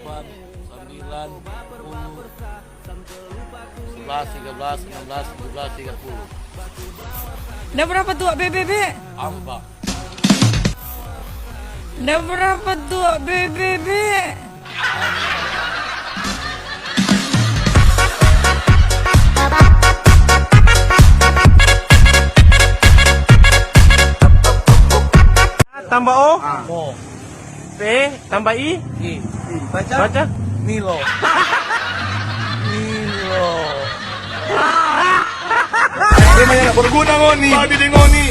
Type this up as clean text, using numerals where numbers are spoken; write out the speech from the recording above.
8, 9, 10, 11, 13, 16, 17, 30. Udah berapa tuh BBB? Ambak. Udah berapa tuh BBB? Tambah O, Mo. P, tambah I. I. Baca. Milo. Milo. Berguna ngoni. Babi di ngoni.